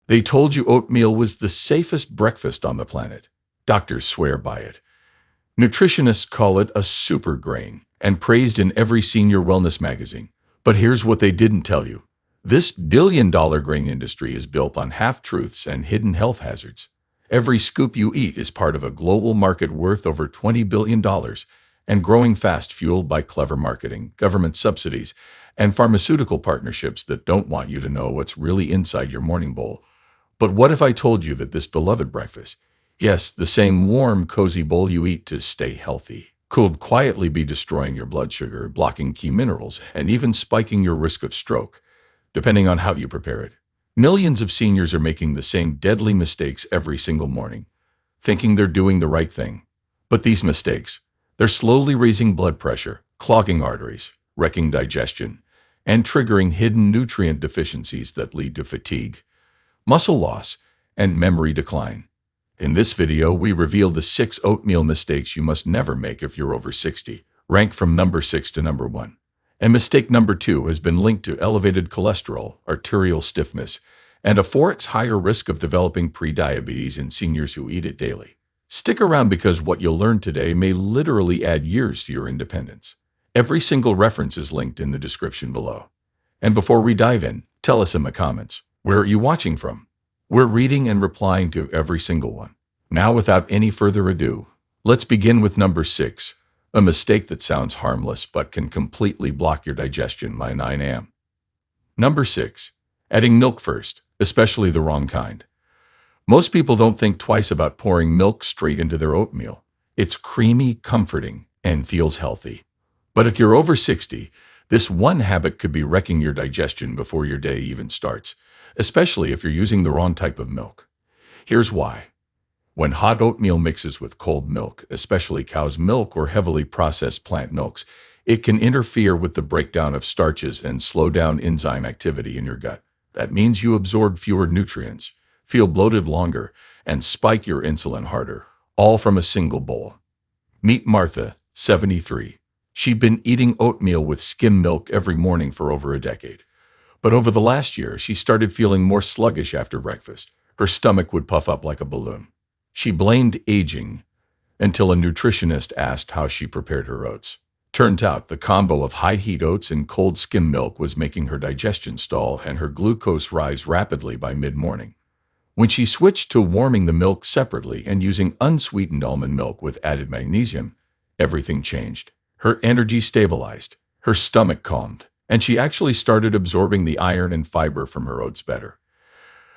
They told you oatmeal was the safest breakfast on the planet. Doctors swear by it. Nutritionists call it a super grain and praised in every senior wellness magazine. But here's what they didn't tell you. This billion-dollar grain industry is built on half-truths and hidden health hazards. Every scoop you eat is part of a global market worth over $20 billion and growing fast, fueled by clever marketing, government subsidies, and pharmaceutical partnerships that don't want you to know what's really inside your morning bowl. But what if I told you that this beloved breakfast, yes, the same warm, cozy bowl you eat to stay healthy, could quietly be destroying your blood sugar, blocking key minerals, and even spiking your risk of stroke, depending on how you prepare it? Millions of seniors are making the same deadly mistakes every single morning, thinking they're doing the right thing. But these mistakes, they're slowly raising blood pressure, clogging arteries, wrecking digestion, and triggering hidden nutrient deficiencies that lead to fatigue, muscle loss, and memory decline. In this video, we reveal the 6 oatmeal mistakes you must never make if you're over 60, ranked from number 6 to number 1. And mistake number 2 has been linked to elevated cholesterol, arterial stiffness, and a 4x higher risk of developing prediabetes in seniors who eat it daily. Stick around because what you'll learn today may literally add years to your independence. Every single reference is linked in the description below. And before we dive in, tell us in the comments, where are you watching from? We're reading and replying to every single one. Now, without any further ado, let's begin with number 6, a mistake that sounds harmless but can completely block your digestion by 9 a.m. Number 6, adding milk first, especially the wrong kind. Most people don't think twice about pouring milk straight into their oatmeal. It's creamy, comforting, and feels healthy. But if you're over 60, this one habit could be wrecking your digestion before your day even starts, especially if you're using the wrong type of milk. Here's why. When hot oatmeal mixes with cold milk, especially cow's milk or heavily processed plant milks, it can interfere with the breakdown of starches and slow down enzyme activity in your gut. That means you absorb fewer nutrients, feel bloated longer, and spike your insulin harder, all from a single bowl. Meet Martha, 73. She'd been eating oatmeal with skim milk every morning for over a decade. But over the last year, she started feeling more sluggish after breakfast. Her stomach would puff up like a balloon. She blamed aging until a nutritionist asked how she prepared her oats. Turns out the combo of high-heat oats and cold skim milk was making her digestion stall and her glucose rise rapidly by mid-morning. When she switched to warming the milk separately and using unsweetened almond milk with added magnesium, everything changed. Her energy stabilized, her stomach calmed, and she actually started absorbing the iron and fiber from her oats better.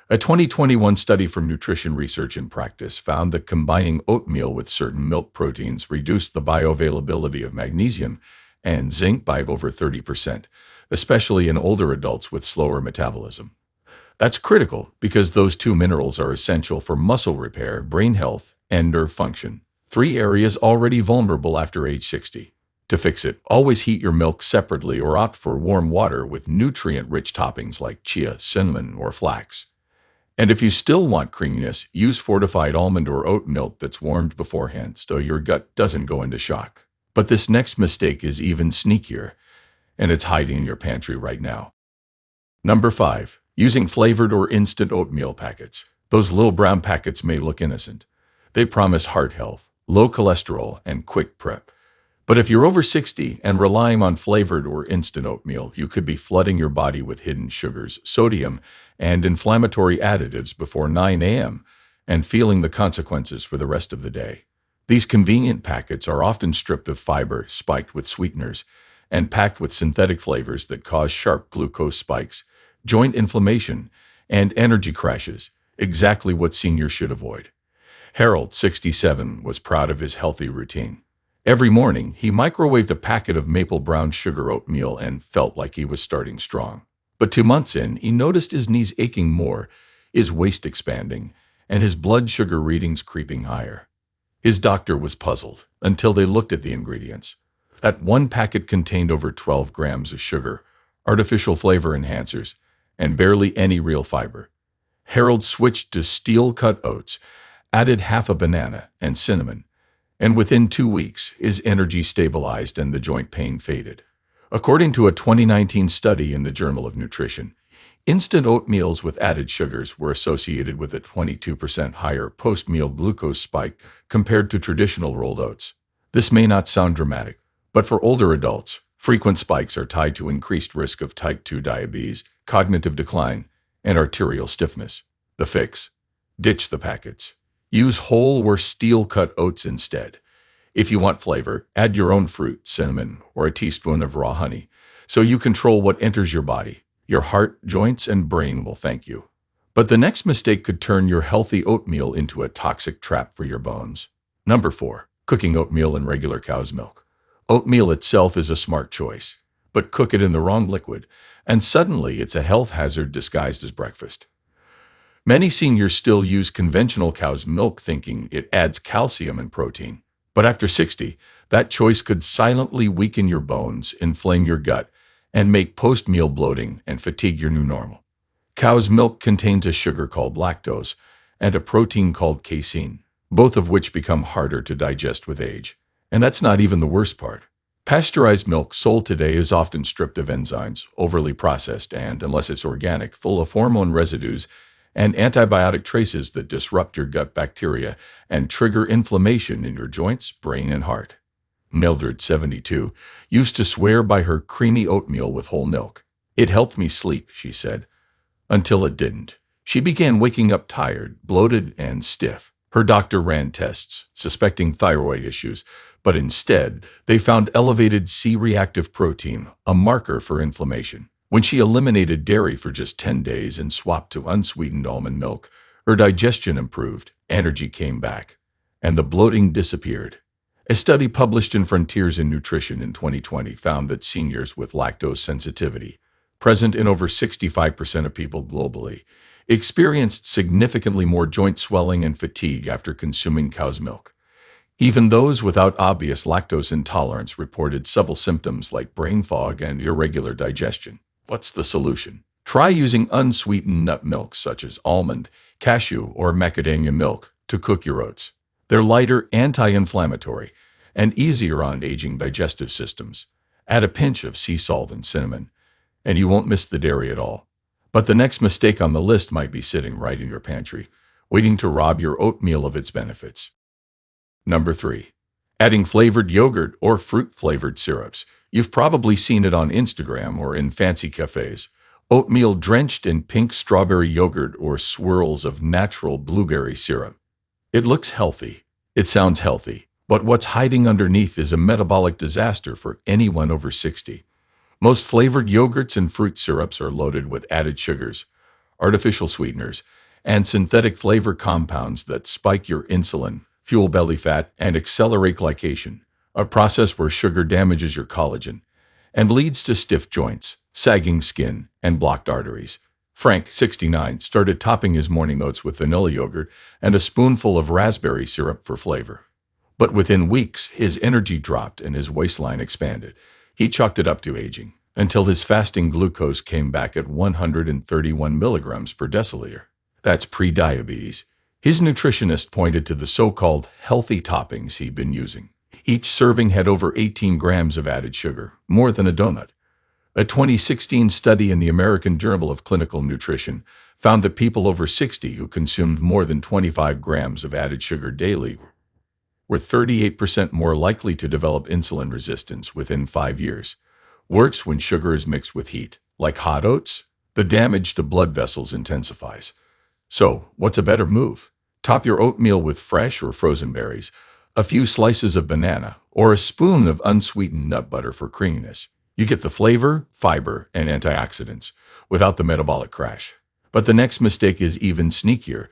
A 2021 study from Nutrition Research and Practice found that combining oatmeal with certain milk proteins reduced the bioavailability of magnesium and zinc by over 30%, especially in older adults with slower metabolism. That's critical because those two minerals are essential for muscle repair, brain health, and nerve function, 3 areas already vulnerable after age 60. To fix it, always heat your milk separately or opt for warm water with nutrient-rich toppings like chia, cinnamon, or flax. And if you still want creaminess, use fortified almond or oat milk that's warmed beforehand so your gut doesn't go into shock. But this next mistake is even sneakier, and it's hiding in your pantry right now. Number 5, using flavored or instant oatmeal packets. Those little brown packets may look innocent. They promise heart health, low cholesterol, and quick prep. But if you're over 60 and relying on flavored or instant oatmeal, you could be flooding your body with hidden sugars, sodium, and inflammatory additives before 9 a.m. and feeling the consequences for the rest of the day. These convenient packets are often stripped of fiber, spiked with sweeteners, and packed with synthetic flavors that cause sharp glucose spikes, joint inflammation, and energy crashes, exactly what seniors should avoid. Harold, 67, was proud of his healthy routine. Every morning, he microwaved a packet of maple brown sugar oatmeal and felt like he was starting strong. But 2 months in, he noticed his knees aching more, his waist expanding, and his blood sugar readings creeping higher. His doctor was puzzled until they looked at the ingredients. That one packet contained over 12 grams of sugar, artificial flavor enhancers, and barely any real fiber. Harold switched to steel-cut oats, added half a banana and cinnamon, and within 2 weeks, his energy stabilized and the joint pain faded. According to a 2019 study in the Journal of Nutrition, Instant oatmeals with added sugars were associated with a 22% higher post-meal glucose spike compared to traditional rolled oats. This may not sound dramatic, but for older adults, frequent spikes are tied to increased risk of type 2 diabetes, cognitive decline, and arterial stiffness. The fix: ditch the packets. Use whole or steel-cut oats instead. If you want flavor, add your own fruit, cinnamon, or a teaspoon of raw honey, so you control what enters your body. Your heart, joints, and brain will thank you. But the next mistake could turn your healthy oatmeal into a toxic trap for your bones. Number 4. Cooking oatmeal in regular cow's milk. Oatmeal itself is a smart choice, but cook it in the wrong liquid, and suddenly it's a health hazard disguised as breakfast. Many seniors still use conventional cow's milk thinking it adds calcium and protein. But after 60, that choice could silently weaken your bones, inflame your gut, and make post-meal bloating and fatigue your new normal. Cow's milk contains a sugar called lactose and a protein called casein, both of which become harder to digest with age. And that's not even the worst part. Pasteurized milk sold today is often stripped of enzymes, overly processed, and, unless it's organic, full of hormone residues and antibiotic traces that disrupt your gut bacteria and trigger inflammation in your joints, brain, and heart. Mildred, 72, used to swear by her creamy oatmeal with whole milk. It helped me sleep, she said, until it didn't. She began waking up tired, bloated, and stiff. Her doctor ran tests, suspecting thyroid issues, but instead, they found elevated C-reactive protein, a marker for inflammation. When she eliminated dairy for just 10 days and swapped to unsweetened almond milk, her digestion improved, energy came back, and the bloating disappeared. A study published in Frontiers in Nutrition in 2020 found that seniors with lactose sensitivity, present in over 65% of people globally, experienced significantly more joint swelling and fatigue after consuming cow's milk. Even those without obvious lactose intolerance reported subtle symptoms like brain fog and irregular digestion. What's the solution? Try using unsweetened nut milks such as almond, cashew, or macadamia milk to cook your oats. They're lighter, anti-inflammatory, and easier on aging digestive systems. Add a pinch of sea salt and cinnamon, and you won't miss the dairy at all. But the next mistake on the list might be sitting right in your pantry, waiting to rob your oatmeal of its benefits. Number 3. Adding flavored yogurt or fruit-flavored syrups. You've probably seen it on Instagram or in fancy cafes. Oatmeal drenched in pink strawberry yogurt or swirls of natural blueberry syrup. It looks healthy. It sounds healthy. But what's hiding underneath is a metabolic disaster for anyone over 60. Most flavored yogurts and fruit syrups are loaded with added sugars, artificial sweeteners, and synthetic flavor compounds that spike your insulin, fuel belly fat, and accelerate glycation, a process where sugar damages your collagen and leads to stiff joints, sagging skin, and blocked arteries. Frank, 69, started topping his morning oats with vanilla yogurt and a spoonful of raspberry syrup for flavor. But within weeks, his energy dropped and his waistline expanded. He chalked it up to aging, until his fasting glucose came back at 131 milligrams per deciliter. That's prediabetes. His nutritionist pointed to the so-called healthy toppings he'd been using. Each serving had over 18 grams of added sugar, more than a donut. A 2016 study in the American Journal of Clinical Nutrition found that people over 60 who consumed more than 25 grams of added sugar daily were 38% more likely to develop insulin resistance within 5 years. Worse when sugar is mixed with heat. Like hot oats, the damage to blood vessels intensifies. So, what's a better move? Top your oatmeal with fresh or frozen berries, a few slices of banana, or a spoon of unsweetened nut butter for creaminess. You get the flavor, fiber, and antioxidants without the metabolic crash. But the next mistake is even sneakier,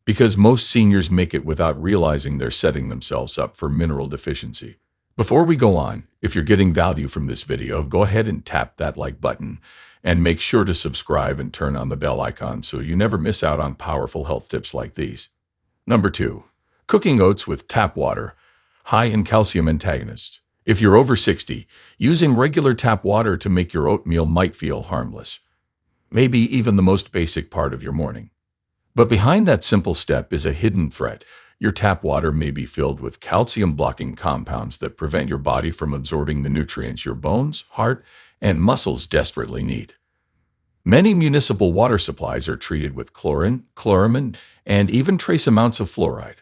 because most seniors make it without realizing they're setting themselves up for mineral deficiency. Before we go on, if you're getting value from this video, go ahead and tap that like button and make sure to subscribe and turn on the bell icon so you never miss out on powerful health tips like these. Number 2. Cooking oats with tap water, high in calcium antagonists. If you're over 60, using regular tap water to make your oatmeal might feel harmless, maybe even the most basic part of your morning. But behind that simple step is a hidden threat. Your tap water may be filled with calcium-blocking compounds that prevent your body from absorbing the nutrients your bones, heart, and muscles desperately need. Many municipal water supplies are treated with chlorine, chloramine, and even trace amounts of fluoride.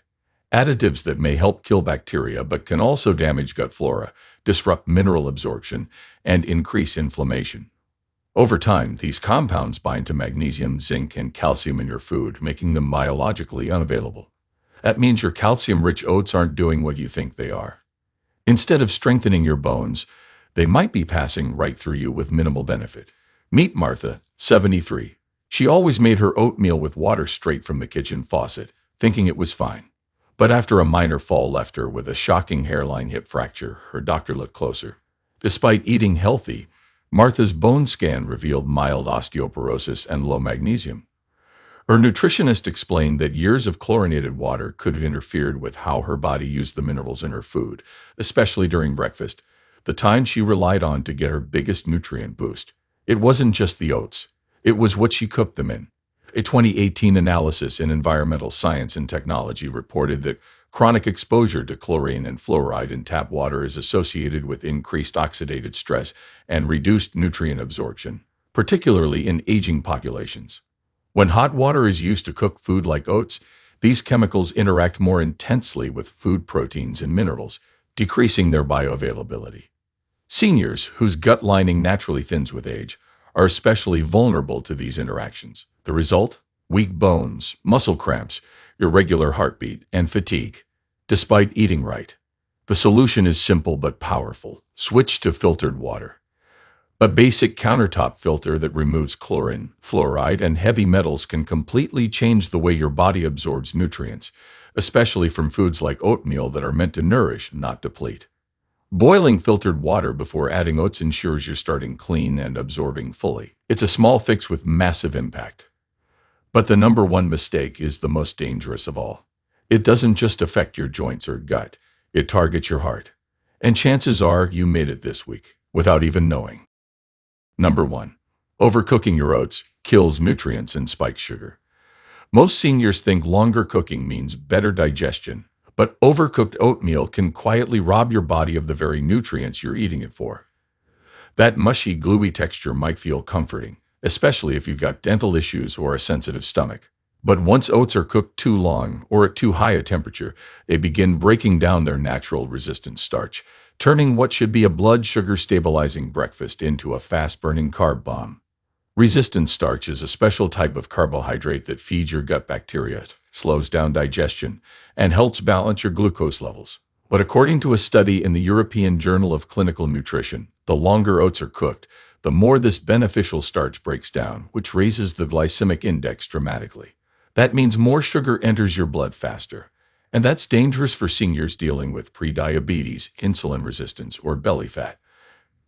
Additives that may help kill bacteria but can also damage gut flora, disrupt mineral absorption, and increase inflammation. Over time, these compounds bind to magnesium, zinc, and calcium in your food, making them biologically unavailable. That means your calcium-rich oats aren't doing what you think they are. Instead of strengthening your bones, they might be passing right through you with minimal benefit. Meet Martha, 73. She always made her oatmeal with water straight from the kitchen faucet, thinking it was fine. But after a minor fall left her with a shocking hairline hip fracture, her doctor looked closer. Despite eating healthy, Martha's bone scan revealed mild osteoporosis and low magnesium. Her nutritionist explained that years of chlorinated water could have interfered with how her body used the minerals in her food, especially during breakfast, the time she relied on to get her biggest nutrient boost. It wasn't just the oats. It was what she cooked them in. A 2018 analysis in Environmental Science and Technology reported that chronic exposure to chlorine and fluoride in tap water is associated with increased oxidative stress and reduced nutrient absorption, particularly in aging populations. When hot water is used to cook food like oats, these chemicals interact more intensely with food proteins and minerals, decreasing their bioavailability. Seniors, whose gut lining naturally thins with age, are especially vulnerable to these interactions. The result? Weak bones, muscle cramps, irregular heartbeat, and fatigue, despite eating right. The solution is simple but powerful. Switch to filtered water. A basic countertop filter that removes chlorine, fluoride, and heavy metals can completely change the way your body absorbs nutrients, especially from foods like oatmeal that are meant to nourish, not deplete. Boiling filtered water before adding oats ensures you're starting clean and absorbing fully. It's a small fix with massive impact. But the number one mistake is the most dangerous of all. It doesn't just affect your joints or gut, it targets your heart. And chances are you made it this week, without even knowing. Number 1. Overcooking your oats kills nutrients and spikes sugar. Most seniors think longer cooking means better digestion, but overcooked oatmeal can quietly rob your body of the very nutrients you're eating it for. That mushy, gluey texture might feel comforting, especially if you've got dental issues or a sensitive stomach. But once oats are cooked too long or at too high a temperature, they begin breaking down their natural resistant starch, turning what should be a blood sugar stabilizing breakfast into a fast-burning carb bomb. Resistant starch is a special type of carbohydrate that feeds your gut bacteria, slows down digestion, and helps balance your glucose levels. But according to a study in the European Journal of Clinical Nutrition, the longer oats are cooked, the more this beneficial starch breaks down, which raises the glycemic index dramatically. That means more sugar enters your blood faster. And that's dangerous for seniors dealing with prediabetes, insulin resistance, or belly fat.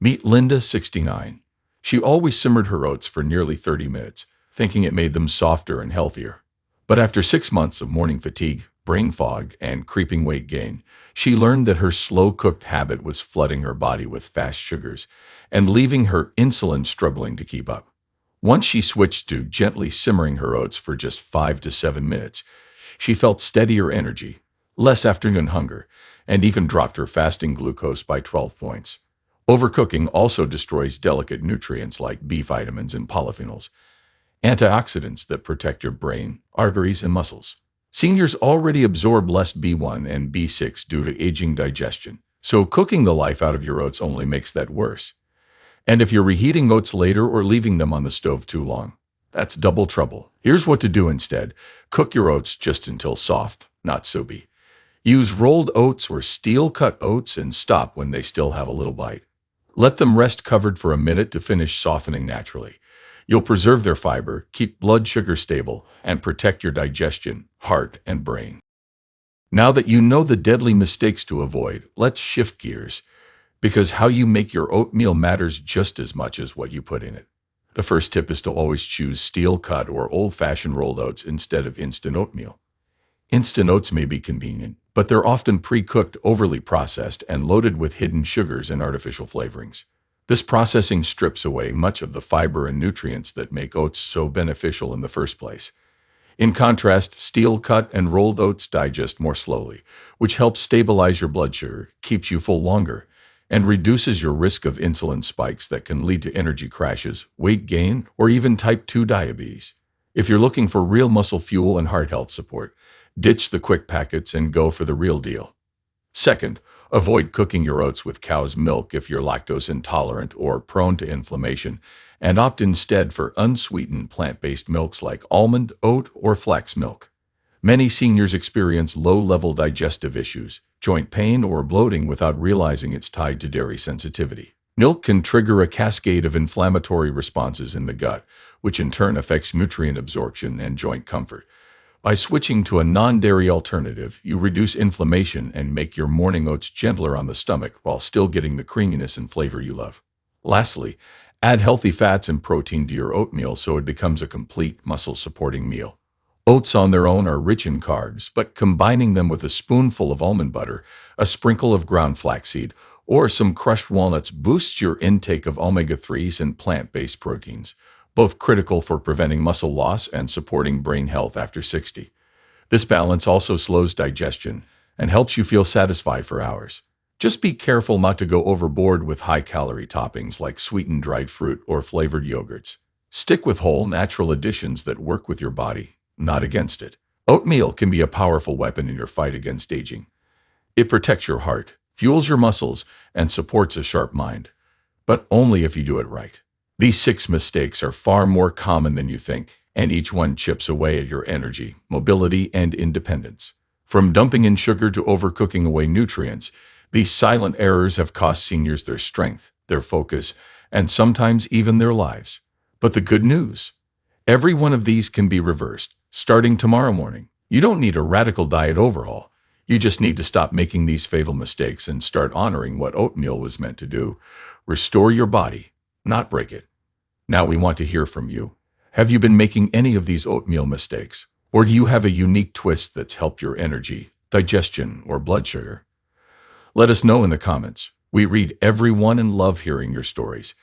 Meet Linda, 69. She always simmered her oats for nearly 30 minutes, thinking it made them softer and healthier. But after 6 months of morning fatigue, brain fog, and creeping weight gain, she learned that her slow-cooked habit was flooding her body with fast sugars and leaving her insulin struggling to keep up. Once she switched to gently simmering her oats for just 5 to 7 minutes, she felt steadier energy, less afternoon hunger, and even dropped her fasting glucose by 12 points. Overcooking also destroys delicate nutrients like B vitamins and polyphenols, antioxidants that protect your brain, arteries, and muscles. Seniors already absorb less B1 and B6 due to aging digestion, so cooking the life out of your oats only makes that worse. And if you're reheating oats later or leaving them on the stove too long, that's double trouble. Here's what to do instead. Cook your oats just until soft, not soupy. Use rolled oats or steel-cut oats and stop when they still have a little bite. Let them rest covered for a minute to finish softening naturally. You'll preserve their fiber, keep blood sugar stable, and protect your digestion, heart, and brain. Now that you know the deadly mistakes to avoid, let's shift gears, because how you make your oatmeal matters just as much as what you put in it. The first tip is to always choose steel-cut or old-fashioned rolled oats instead of instant oatmeal. Instant oats may be convenient, but they're often pre-cooked, overly processed, and loaded with hidden sugars and artificial flavorings. This processing strips away much of the fiber and nutrients that make oats so beneficial in the first place. In contrast, steel-cut and rolled oats digest more slowly, which helps stabilize your blood sugar, keeps you full longer, and reduces your risk of insulin spikes that can lead to energy crashes, weight gain, or even type 2 diabetes. If you're looking for real muscle fuel and heart health support, ditch the quick packets and go for the real deal. Second, avoid cooking your oats with cow's milk if you're lactose intolerant or prone to inflammation, and opt instead for unsweetened plant-based milks like almond, oat, or flax milk. Many seniors experience low-level digestive issues, joint pain, or bloating without realizing it's tied to dairy sensitivity. Milk can trigger a cascade of inflammatory responses in the gut, which in turn affects nutrient absorption and joint comfort. By switching to a non-dairy alternative, you reduce inflammation and make your morning oats gentler on the stomach while still getting the creaminess and flavor you love. Lastly, add healthy fats and protein to your oatmeal so it becomes a complete muscle-supporting meal. Oats on their own are rich in carbs, but combining them with a spoonful of almond butter, a sprinkle of ground flaxseed, or some crushed walnuts boosts your intake of omega-3s and plant-based proteins, both critical for preventing muscle loss and supporting brain health after 60. This balance also slows digestion and helps you feel satisfied for hours. Just be careful not to go overboard with high-calorie toppings like sweetened dried fruit or flavored yogurts. Stick with whole, natural additions that work with your body, not against it. Oatmeal can be a powerful weapon in your fight against aging. It protects your heart, fuels your muscles, and supports a sharp mind. But only if you do it right. These 6 mistakes are far more common than you think, and each one chips away at your energy, mobility, and independence. From dumping in sugar to overcooking away nutrients, these silent errors have cost seniors their strength, their focus, and sometimes even their lives. But the good news? Every one of these can be reversed, starting tomorrow morning. You don't need a radical diet overhaul. You just need to stop making these fatal mistakes and start honoring what oatmeal was meant to do. Restore your body, not break it. Now we want to hear from you. Have you been making any of these oatmeal mistakes? Or do you have a unique twist that's helped your energy, digestion, or blood sugar? Let us know in the comments. We read every one and love hearing your stories.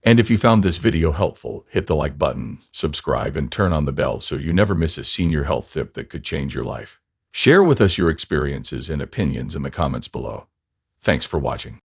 And if you found this video helpful, hit the like button, subscribe, and turn on the bell so you never miss a senior health tip that could change your life. Share with us your experiences and opinions in the comments below. Thanks for watching.